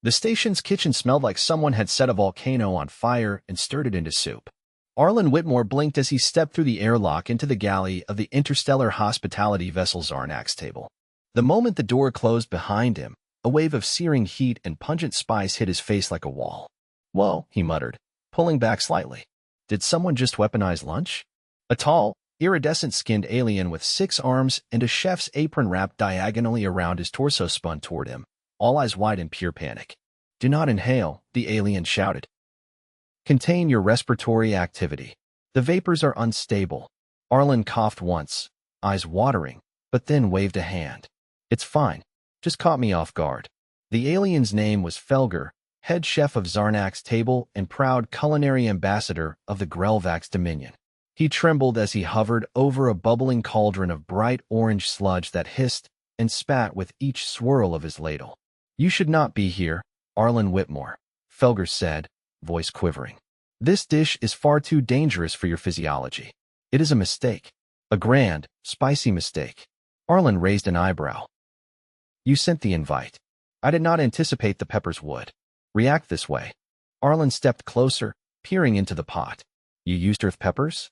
The station's kitchen smelled like someone had set a volcano on fire and stirred it into soup. Arlen Whitmore blinked as he stepped through the airlock into the galley of the interstellar hospitality vessel Zarnac's table. The moment the door closed behind him, a wave of searing heat and pungent spice hit his face like a wall. "Whoa," he muttered, pulling back slightly. Did someone just weaponize lunch? A tall, iridescent-skinned alien with 6 arms and a chef's apron wrapped diagonally around his torso spun toward him, all eyes wide in pure panic. "Do not inhale," the alien shouted. "Contain your respiratory activity. The vapors are unstable." Arlen coughed once, eyes watering, but then waved a hand. "It's fine. Just caught me off guard." The alien's name was Felgor, head chef of Zarnac's table and proud culinary ambassador of the Grelvax Dominion. He trembled as he hovered over a bubbling cauldron of bright orange sludge that hissed and spat with each swirl of his ladle. "You should not be here, Arlen Whitmore," Felgor said, voice quivering. "This dish is far too dangerous for your physiology. It is a mistake. A grand, spicy mistake." Arlen raised an eyebrow. "You sent the invite. I did not anticipate the peppers would react this way." Arlen stepped closer, peering into the pot. "You used earth peppers?"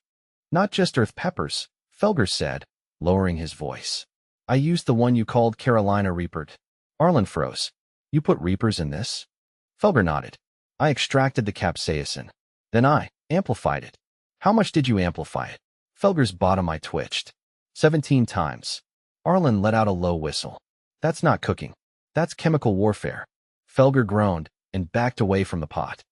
"Not just earth peppers," Felgor said, lowering his voice. "I used the one you called Carolina Reapered." Arlen froze. "You put reapers in this?" Felgor nodded. "I extracted the capsaicin. Then I amplified it." "How much did you amplify it?" Felgor's bottom eye twitched. 17 times. Arlen let out a low whistle. "That's not cooking. That's chemical warfare." Felgor groaned and backed away from the pot.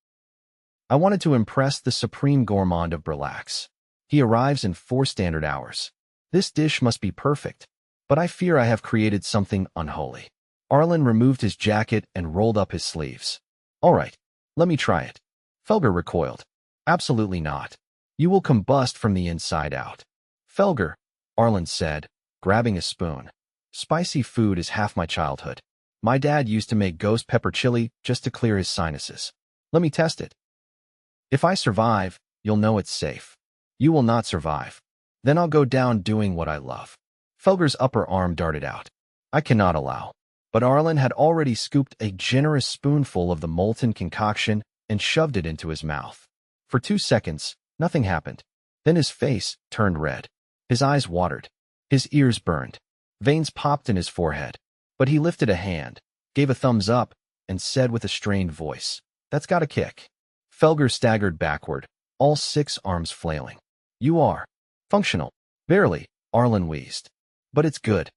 "I wanted to impress the Supreme Gourmand of Berlax. He arrives in 4 standard hours. This dish must be perfect, but I fear I have created something unholy." Arlen removed his jacket and rolled up his sleeves. "All right, let me try it." Felgor recoiled. "Absolutely not. You will combust from the inside out." "Felgor," Arlen said, grabbing a spoon. "Spicy food is half my childhood. My dad used to make ghost pepper chili just to clear his sinuses. Let me test it. If I survive, you'll know it's safe. You will not survive. Then I'll go down doing what I love." Felgor's upper arm darted out. "I cannot allow." But Arlen had already scooped a generous spoonful of the molten concoction and shoved it into his mouth. For 2 seconds, nothing happened. Then his face turned red. His eyes watered. His ears burned. Veins popped in his forehead. But he lifted a hand, gave a thumbs up, and said with a strained voice, "That's got a kick." Felgor staggered backward, all 6 arms flailing. "You are functional." "Barely," Arlen wheezed. "But it's good.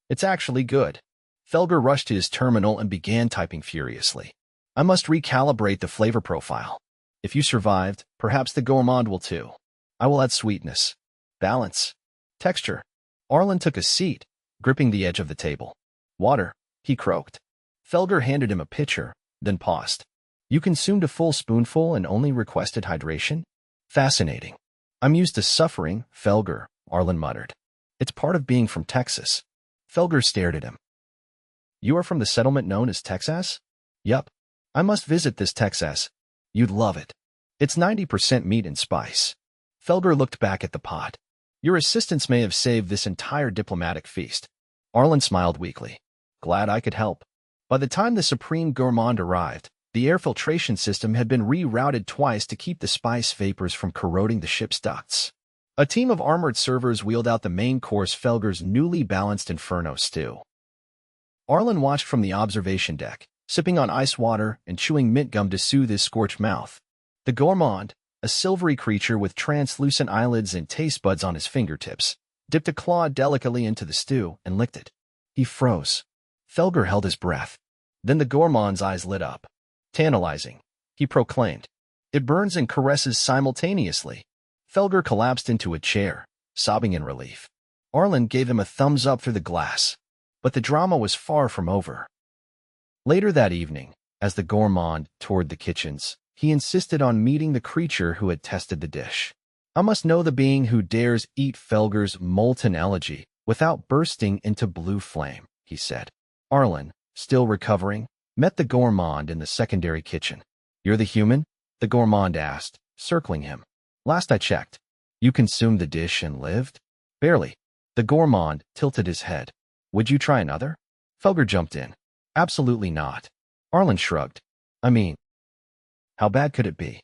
It's actually good." Felgor rushed to his terminal and began typing furiously. "I must recalibrate the flavor profile. If you survived, perhaps the gourmand will too. I will add sweetness, balance, texture." Arlen took a seat, gripping the edge of the table. "Water," he croaked. Felgor handed him a pitcher, then paused. "You consumed a full spoonful and only requested hydration? Fascinating." "I'm used to suffering, Felgor," Arlen muttered. "It's part of being from Texas." Felgor stared at him. "You are from the settlement known as Texas?" "Yup. I must visit this Texas. You'd love it. It's 90% meat and spice." Felgor looked back at the pot. "Your assistance may have saved this entire diplomatic feast." Arlen smiled weakly. "Glad I could help." By the time the Supreme Gourmand arrived, the air filtration system had been rerouted twice to keep the spice vapors from corroding the ship's ducts. A team of armored servers wheeled out the main course, Felgor's newly balanced Inferno stew. Arlen watched from the observation deck, sipping on ice water and chewing mint gum to soothe his scorched mouth. The gourmand, a silvery creature with translucent eyelids and taste buds on his fingertips, dipped a claw delicately into the stew and licked it. He froze. Felgor held his breath. Then the gourmand's eyes lit up. "Tantalizing," he proclaimed. "It burns and caresses simultaneously." Felgor collapsed into a chair, sobbing in relief. Arlen gave him a thumbs up through the glass. But the drama was far from over. Later that evening, as the gourmand toured the kitchens, he insisted on meeting the creature who had tested the dish. "I must know the being who dares eat Felgor's molten elegy without bursting into blue flame," he said. Arlen, still recovering, met the gourmand in the secondary kitchen. "You're the human?" the gourmand asked, circling him. "Last I checked. You consumed the dish and lived?" "Barely." The gourmand tilted his head. "Would you try another?" Felgor jumped in. "Absolutely not. Arlen shrugged. I mean, how bad could it be?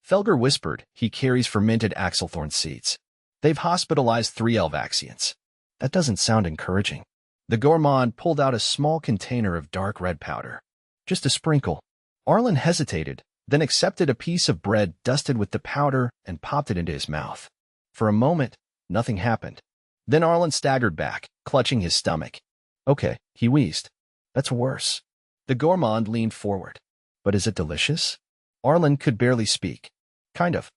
Felgor whispered. He carries fermented axelthorn seeds. They've hospitalized 3 Elvaxians. That doesn't sound encouraging. The gourmand pulled out a small container of dark red powder. Just a sprinkle. Arlen hesitated, then accepted a piece of bread dusted with the powder and popped it into his mouth. For a moment, nothing happened. Then Arlen staggered back, clutching his stomach. Okay, he wheezed. That's worse. The gourmand leaned forward. But is it delicious? Arlen could barely speak. Kind of.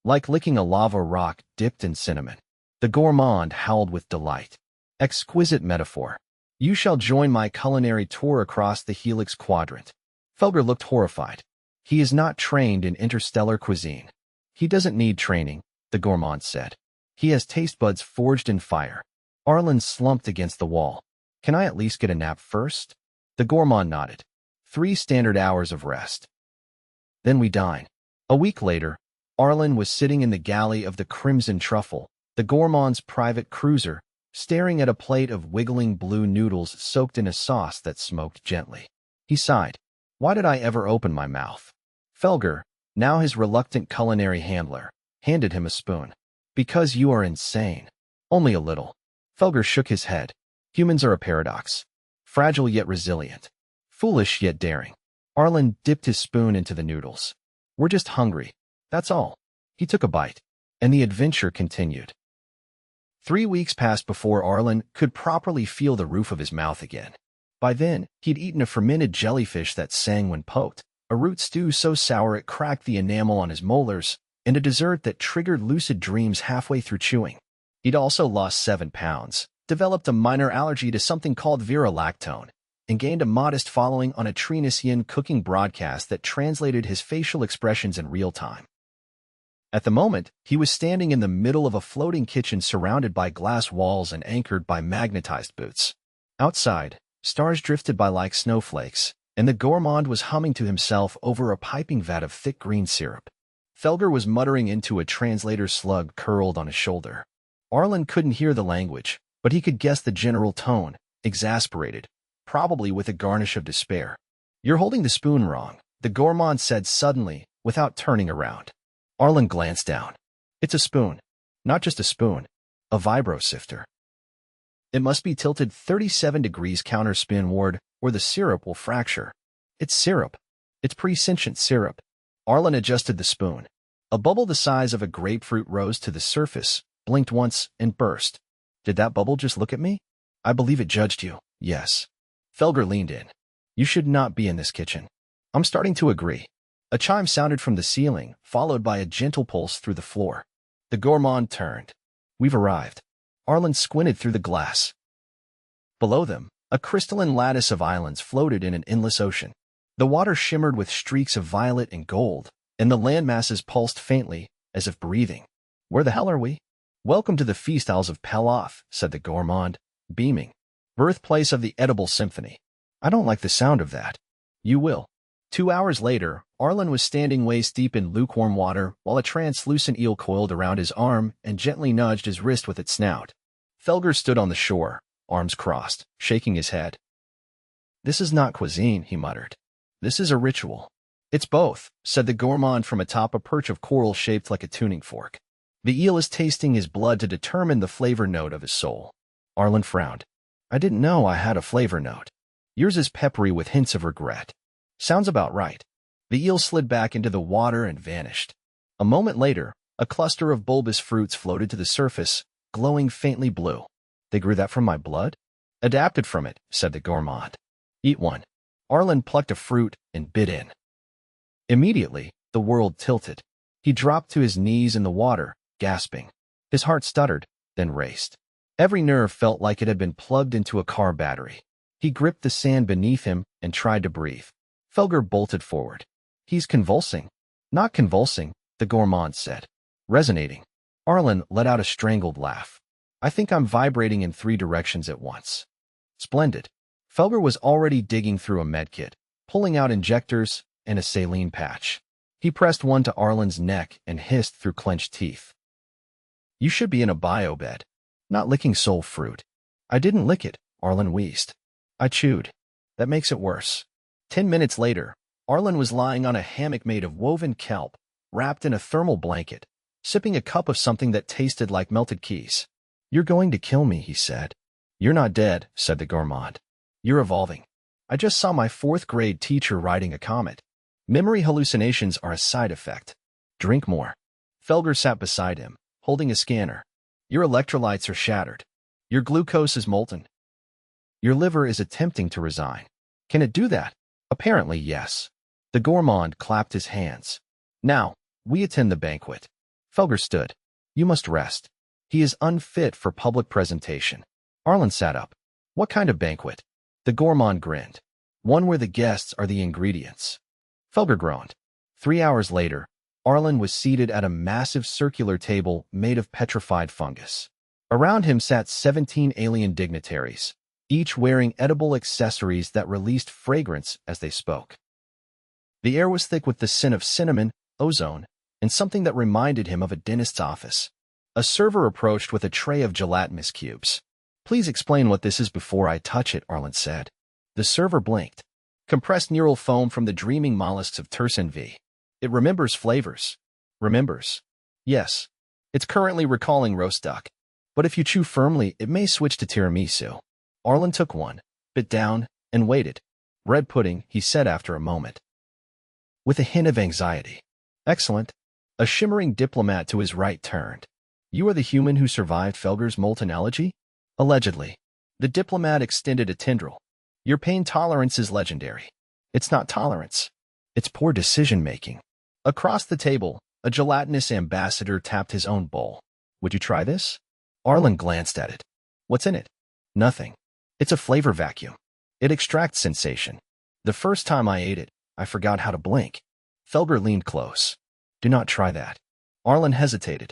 Like licking a lava rock dipped in cinnamon. The gourmand howled with delight. Exquisite metaphor. You shall join my culinary tour across the Helix Quadrant. Felgor looked horrified. He is not trained in interstellar cuisine. He doesn't need training, the gourmand said. He has taste buds forged in fire. Arlen slumped against the wall. Can I at least get a nap first? The gourmand nodded. 3 standard hours of rest. Then we dine. A week later, Arlen was sitting in the galley of the Crimson Truffle, the gourmand's private cruiser, staring at a plate of wiggling blue noodles soaked in a sauce that smoked gently. He sighed. Why did I ever open my mouth? Felgor, now his reluctant culinary handler, handed him a spoon. Because you are insane. Only a little. Felgor shook his head. Humans are a paradox. Fragile yet resilient. Foolish yet daring. Arlen dipped his spoon into the noodles. We're just hungry. That's all. He took a bite, and the adventure continued. 3 weeks passed before Arlen could properly feel the roof of his mouth again. By then, he'd eaten a fermented jellyfish that sang when poked, a root stew so sour it cracked the enamel on his molars, and a dessert that triggered lucid dreams halfway through chewing. He'd also lost 7 pounds, developed a minor allergy to something called virolactone, and gained a modest following on a Trinician cooking broadcast that translated his facial expressions in real time. At the moment, he was standing in the middle of a floating kitchen surrounded by glass walls and anchored by magnetized boots. Outside, stars drifted by like snowflakes, and the gourmand was humming to himself over a piping vat of thick green syrup. Felgor was muttering into a translator slug curled on his shoulder. Arlen couldn't hear the language, but he could guess the general tone, exasperated, probably with a garnish of despair. You're holding the spoon wrong, the gourmand said suddenly, without turning around. Arlen glanced down. It's a spoon. Not just a spoon. A vibrosifter. It must be tilted 37 degrees counterspinward, or the syrup will fracture. It's syrup. It's pre-sentient syrup. Arlen adjusted the spoon. A bubble the size of a grapefruit rose to the surface, blinked once, and burst. Did that bubble just look at me? I believe it judged you. Yes. Felgor leaned in. You should not be in this kitchen. I'm starting to agree. A chime sounded from the ceiling, followed by a gentle pulse through the floor. The gourmand turned. We've arrived. Arlen squinted through the glass. Below them, a crystalline lattice of islands floated in an endless ocean. The water shimmered with streaks of violet and gold, and the land masses pulsed faintly, as if breathing. Where the hell are we? Welcome to the feast isles of Peloth, said the gourmand, beaming. Birthplace of the edible symphony. I don't like the sound of that. You will. 2 hours later, Arlen was standing waist-deep in lukewarm water while a translucent eel coiled around his arm and gently nudged his wrist with its snout. Felgor stood on the shore, arms crossed, shaking his head. This is not cuisine, he muttered. This is a ritual. It's both, said the gourmand from atop a perch of coral shaped like a tuning fork. The eel is tasting his blood to determine the flavor note of his soul. Arlen frowned. I didn't know I had a flavor note. Yours is peppery with hints of regret. Sounds about right. The eel slid back into the water and vanished. A moment later, a cluster of bulbous fruits floated to the surface, glowing faintly blue. They grew that from my blood? Adapted from it, said the gourmand. Eat one. Arlen plucked a fruit and bit in. Immediately, the world tilted. He dropped to his knees in the water, gasping. His heart stuttered, then raced. Every nerve felt like it had been plugged into a car battery. He gripped the sand beneath him and tried to breathe. Felgor bolted forward. He's convulsing. Not convulsing, the gourmand said. Resonating. Arlen let out a strangled laugh. I think I'm vibrating in 3 directions at once. Splendid. Felgor was already digging through a medkit, pulling out injectors and a saline patch. He pressed one to Arlen's neck and hissed through clenched teeth. You should be in a biobed. Not licking soul fruit. I didn't lick it, Arlen wheezed. I chewed. That makes it worse. 10 minutes later, Arlen was lying on a hammock made of woven kelp, wrapped in a thermal blanket, sipping a cup of something that tasted like melted keys. "You're going to kill me," he said. "You're not dead," said the gourmand. "You're evolving. I just saw my fourth-grade teacher riding a comet. Memory hallucinations are a side effect. Drink more." Felgor sat beside him, holding a scanner. "Your electrolytes are shattered. Your glucose is molten. Your liver is attempting to resign. Can it do that?" "Apparently, yes." The gourmand clapped his hands. "Now, we attend the banquet." Felgor stood. "You must rest. He is unfit for public presentation." Arlen sat up. "What kind of banquet?" The gourmand grinned. "One where the guests are the ingredients." Felgor groaned. 3 hours later, Arlen was seated at a massive circular table made of petrified fungus. Around him sat 17 alien dignitaries, each wearing edible accessories that released fragrance as they spoke. The air was thick with the scent of cinnamon, ozone, and something that reminded him of a dentist's office. A server approached with a tray of gelatinous cubes. "Please explain what this is before I touch it," Arlen said. The server blinked. "Compressed neural foam from the dreaming mollusks of Tersin V. It remembers flavors." "Remembers?" "Yes. It's currently recalling roast duck. But if you chew firmly, it may switch to tiramisu." Arlen took one, bit down, and waited. "Bread pudding," he said after a moment, with a hint of anxiety. "Excellent." A shimmering diplomat to his right turned. "You are the human who survived Felgor's molten elegy?" "Allegedly." The diplomat extended a tendril. "Your pain tolerance is legendary." "It's not tolerance. It's poor decision-making." Across the table, a gelatinous ambassador tapped his own bowl. "Would you try this?" Arlen glanced at it. "What's in it?" "Nothing. It's a flavor vacuum. It extracts sensation. The first time I ate it, I forgot how to blink." Felgor leaned close. "Do not try that." Arlen hesitated.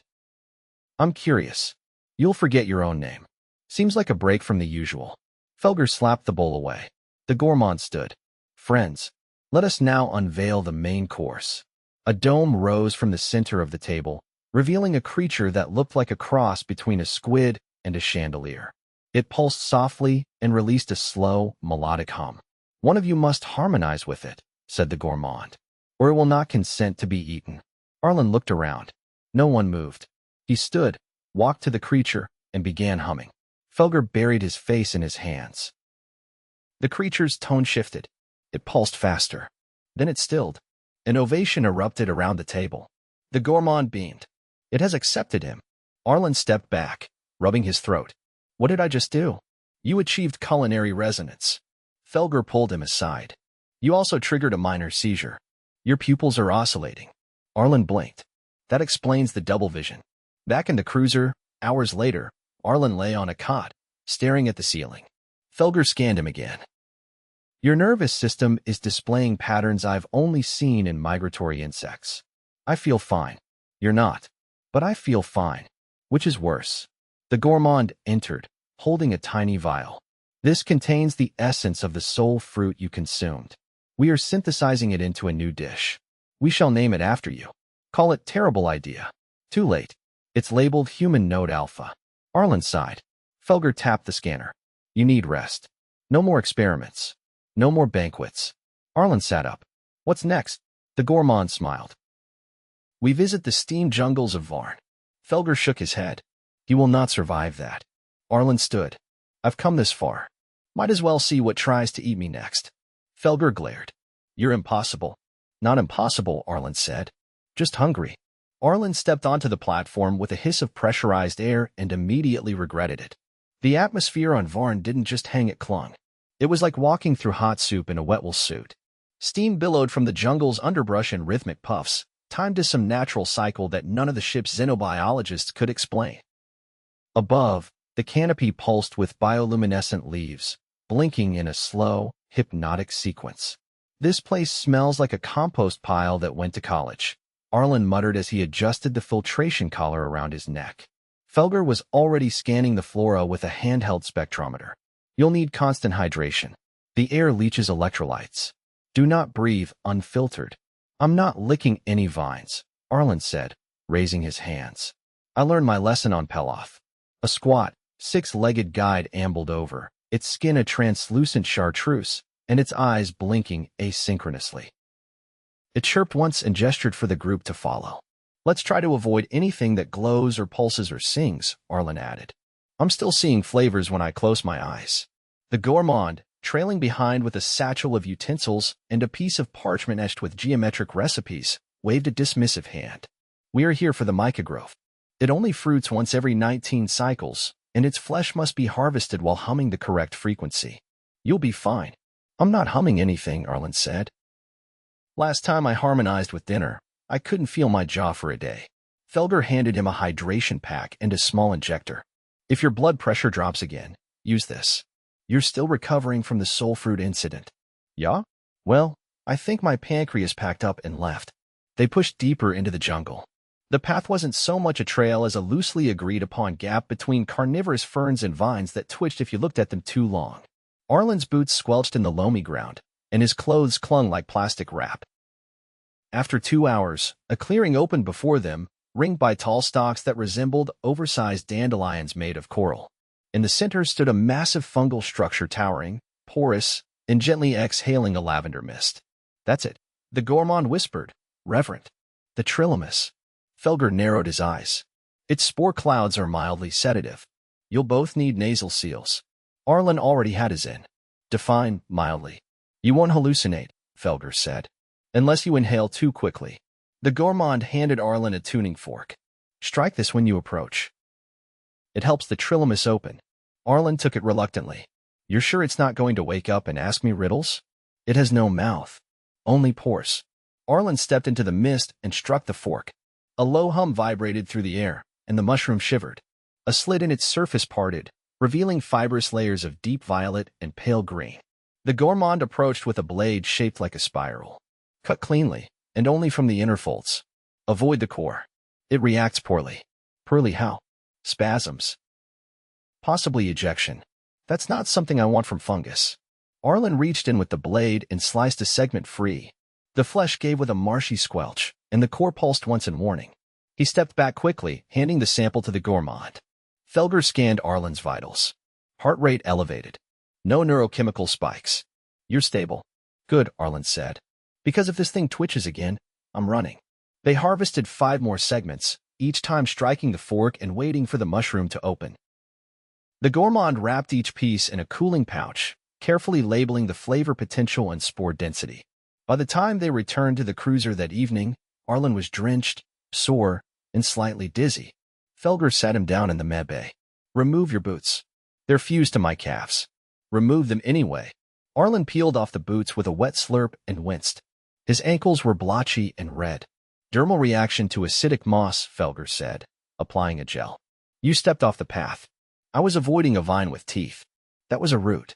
"I'm curious. You'll forget your own name. Seems like a break from the usual." Felgor slapped the bowl away. The gourmand stood. "Friends, let us now unveil the main course." A dome rose from the center of the table, revealing a creature that looked like a cross between a squid and a chandelier. It pulsed softly and released a slow, melodic hum. "One of you must harmonize with it," said the gourmand, "or it will not consent to be eaten." Arlen looked around. No one moved. He stood, walked to the creature, and began humming. Felgor buried his face in his hands. The creature's tone shifted. It pulsed faster. Then it stilled. An ovation erupted around the table. The gourmand beamed. It has accepted him. Arlen stepped back, rubbing his throat. "What did I just do?" "You achieved culinary resonance." Felgor pulled him aside. "You also triggered a minor seizure. Your pupils are oscillating." Arlen blinked. That explains the double vision. Back in the cruiser, hours later, Arlen lay on a cot, staring at the ceiling. Felgor scanned him again. "Your nervous system is displaying patterns I've only seen in migratory insects. I feel fine." "You're not." "But I feel fine." "Which is worse?" The gourmand entered, holding a tiny vial. "This contains the essence of the soul fruit you consumed. We are synthesizing it into a new dish. We shall name it after you. Call it Terrible Idea." "Too late. It's labeled Human Node Alpha." Arlen sighed. Felgor tapped the scanner. "You need rest. No more experiments. No more banquets." Arlen sat up. "What's next?" The gourmand smiled. "We visit the steam jungles of Varn." Felgor shook his head. "He will not survive that." Arlen stood. "I've come this far. Might as well see what tries to eat me next." Felgor glared. "You're impossible." "Not impossible," Arlen said. "Just hungry." Arlen stepped onto the platform with a hiss of pressurized air and immediately regretted it. The atmosphere on Varn didn't just hang, it clung. It was like walking through hot soup in a wet wool suit. Steam billowed from the jungle's underbrush in rhythmic puffs, timed to some natural cycle that none of the ship's xenobiologists could explain. Above, the canopy pulsed with bioluminescent leaves, blinking in a slow, hypnotic sequence. "This place smells like a compost pile that went to college," Arlen muttered as he adjusted the filtration collar around his neck. Felgor was already scanning the flora with a handheld spectrometer. "You'll need constant hydration. The air leaches electrolytes. Do not breathe unfiltered." "I'm not licking any vines," Arlen said, raising his hands. "I learned my lesson on Peloth." A squat, six-legged guide ambled over, its skin a translucent chartreuse, and its eyes blinking asynchronously. It chirped once and gestured for the group to follow. Let's try to avoid anything that glows or pulses or sings, Arlen added. I'm still seeing flavors when I close my eyes. The gourmand, trailing behind with a satchel of utensils and a piece of parchment etched with geometric recipes, waved a dismissive hand. We are here for the mica growth. It only fruits once every 19 cycles, and its flesh must be harvested while humming the correct frequency. You'll be fine. I'm not humming anything, Arlen said. Last time I harmonized with dinner, I couldn't feel my jaw for a day. Felgor handed him a hydration pack and a small injector. If your blood pressure drops again, use this. You're still recovering from the soul fruit incident. Yeah? Well, I think my pancreas packed up and left. They pushed deeper into the jungle. The path wasn't so much a trail as a loosely agreed-upon gap between carnivorous ferns and vines that twitched if you looked at them too long. Arlen's boots squelched in the loamy ground, and his clothes clung like plastic wrap. After 2 hours, a clearing opened before them, ringed by tall stalks that resembled oversized dandelions made of coral. In the center stood a massive fungal structure towering, porous, and gently exhaling a lavender mist. That's it, the gourmand whispered. Reverent. The Trillimus. Felgor narrowed his eyes. Its spore clouds are mildly sedative. You'll both need nasal seals. Arlen already had his in. Define mildly. You won't hallucinate, Felgor said. Unless you inhale too quickly. The gourmand handed Arlen a tuning fork. Strike this when you approach. It helps the Trillimus open. Arlen took it reluctantly. You're sure it's not going to wake up and ask me riddles? It has no mouth. Only pores. Arlen stepped into the mist and struck the fork. A low hum vibrated through the air, and the mushroom shivered. A slit in its surface parted, revealing fibrous layers of deep violet and pale green. The gourmand approached with a blade shaped like a spiral. Cut cleanly, and only from the inner folds. Avoid the core. It reacts poorly. Poorly how? Spasms. Possibly ejection. That's not something I want from fungus. Arlen reached in with the blade and sliced a segment free. The flesh gave with a marshy squelch, and the core pulsed once in warning. He stepped back quickly, handing the sample to the gourmand. Felgor scanned Arlen's vitals. Heart rate elevated. No neurochemical spikes. You're stable. Good, Arlen said. Because if this thing twitches again, I'm running. They harvested 5 more segments, each time striking the fork and waiting for the mushroom to open. The gourmand wrapped each piece in a cooling pouch, carefully labeling the flavor potential and spore density. By the time they returned to the cruiser that evening, Arlen was drenched, sore, and slightly dizzy. Felgor sat him down in the medbay. Remove your boots. They're fused to my calves. Remove them anyway. Arlen peeled off the boots with a wet slurp and winced. His ankles were blotchy and red. Dermal reaction to acidic moss, Felgor said, applying a gel. You stepped off the path. I was avoiding a vine with teeth. That was a root.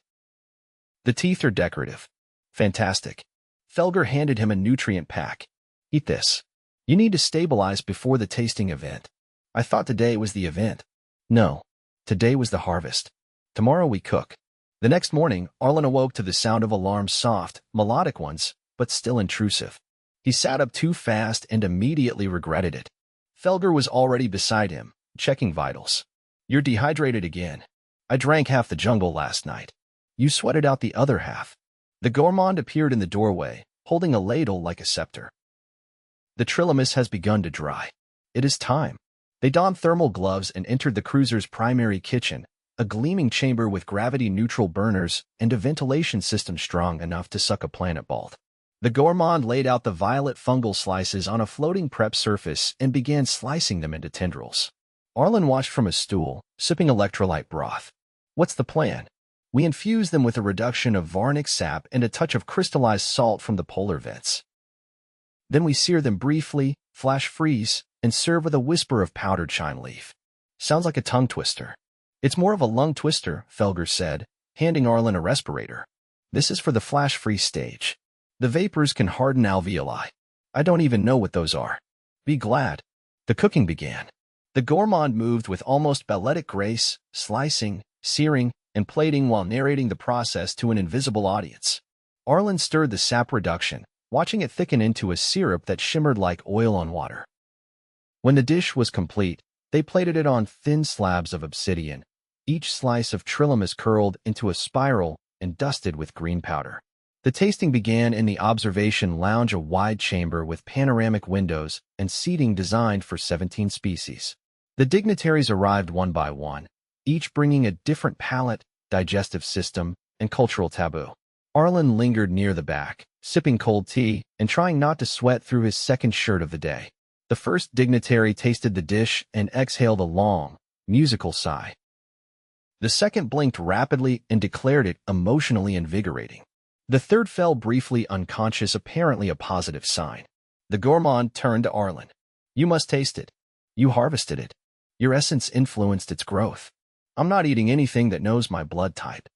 The teeth are decorative. Fantastic. Felgor handed him a nutrient pack. Eat this. You need to stabilize before the tasting event. I thought today was the event. No. Today was the harvest. Tomorrow we cook. The next morning, Arlen awoke to the sound of alarms, soft, melodic ones, but still intrusive. He sat up too fast and immediately regretted it. Felgor was already beside him, checking vitals. You're dehydrated again. I drank half the jungle last night. You sweated out the other half. The gourmand appeared in the doorway, holding a ladle like a scepter. The Trillimus has begun to dry. It is time. They donned thermal gloves and entered the cruiser's primary kitchen, a gleaming chamber with gravity-neutral burners and a ventilation system strong enough to suck a planet bolt. The gourmand laid out the violet fungal slices on a floating prep surface and began slicing them into tendrils. Arlen watched from a stool, sipping electrolyte broth. What's the plan? We infuse them with a reduction of Zarnac sap and a touch of crystallized salt from the polar vents. Then we sear them briefly, flash freeze, and serve with a whisper of powdered chime leaf. Sounds like a tongue twister. It's more of a lung twister, Felgor said, handing Arlen a respirator. This is for the flash freeze stage. The vapors can harden alveoli. I don't even know what those are. Be glad. The cooking began. The gourmand moved with almost balletic grace, slicing, searing, and plating while narrating the process to an invisible audience. Arlen stirred the sap reduction, watching it thicken into a syrup that shimmered like oil on water. When the dish was complete, they plated it on thin slabs of obsidian, each slice of Trillimus curled into a spiral and dusted with green powder. The tasting began in the observation lounge, a wide chamber with panoramic windows and seating designed for 17 species. The dignitaries arrived one by one, each bringing a different palate, digestive system, and cultural taboo. Arlen lingered near the back, sipping cold tea and trying not to sweat through his second shirt of the day. The first dignitary tasted the dish and exhaled a long, musical sigh. The second blinked rapidly and declared it emotionally invigorating. The third fell briefly unconscious, apparently a positive sign. The gourmand turned to Arlen. You must taste it. You harvested it. Your essence influenced its growth. I'm not eating anything that knows my blood type.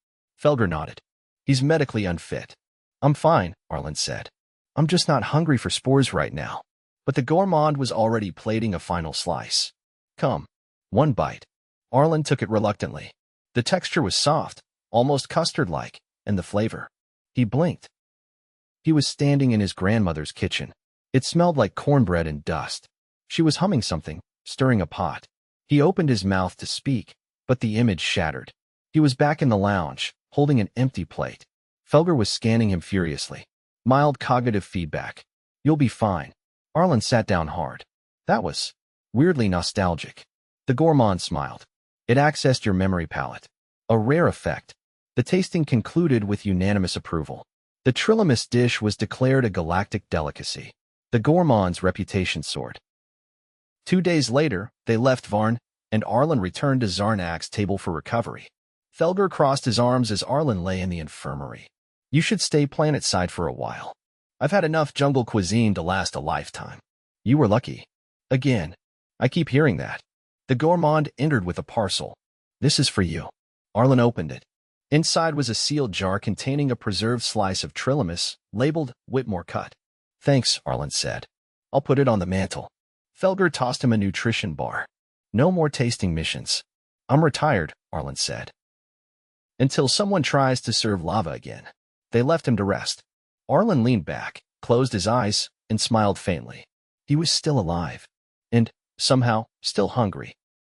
Felgor nodded. He's medically unfit. I'm fine, Arlen said. I'm just not hungry for spores right now. But the gourmand was already plating a final slice. Come. One bite. Arlen took it reluctantly. The texture was soft, almost custard-like, and the flavor. He blinked. He was standing in his grandmother's kitchen. It smelled like cornbread and dust. She was humming something, stirring a pot. He opened his mouth to speak, but the image shattered. He was back in the lounge, holding an empty plate. Felgor was scanning him furiously. Mild cognitive feedback. You'll be fine. Arlen sat down hard. That was weirdly nostalgic. The gourmand smiled. It accessed your memory palette. A rare effect. The tasting concluded with unanimous approval. The Trilomus dish was declared a galactic delicacy. The gourmand's reputation soared. 2 days later, they left Varn, and Arlen returned to Zarnac's table for recovery. Felgor crossed his arms as Arlen lay in the infirmary. You should stay planetside for a while. I've had enough jungle cuisine to last a lifetime. You were lucky. Again. I keep hearing that. The gourmand entered with a parcel. This is for you. Arlen opened it. Inside was a sealed jar containing a preserved slice of Trilomus, labeled Whitmore cut. Thanks, Arlen said. I'll put it on the mantle. Felgor tossed him a nutrition bar. No more tasting missions. I'm retired, Arlen said. Until someone tries to serve lava again. They left him to rest. Arlen leaned back, closed his eyes, and smiled faintly. He was still alive. And, somehow, still hungry.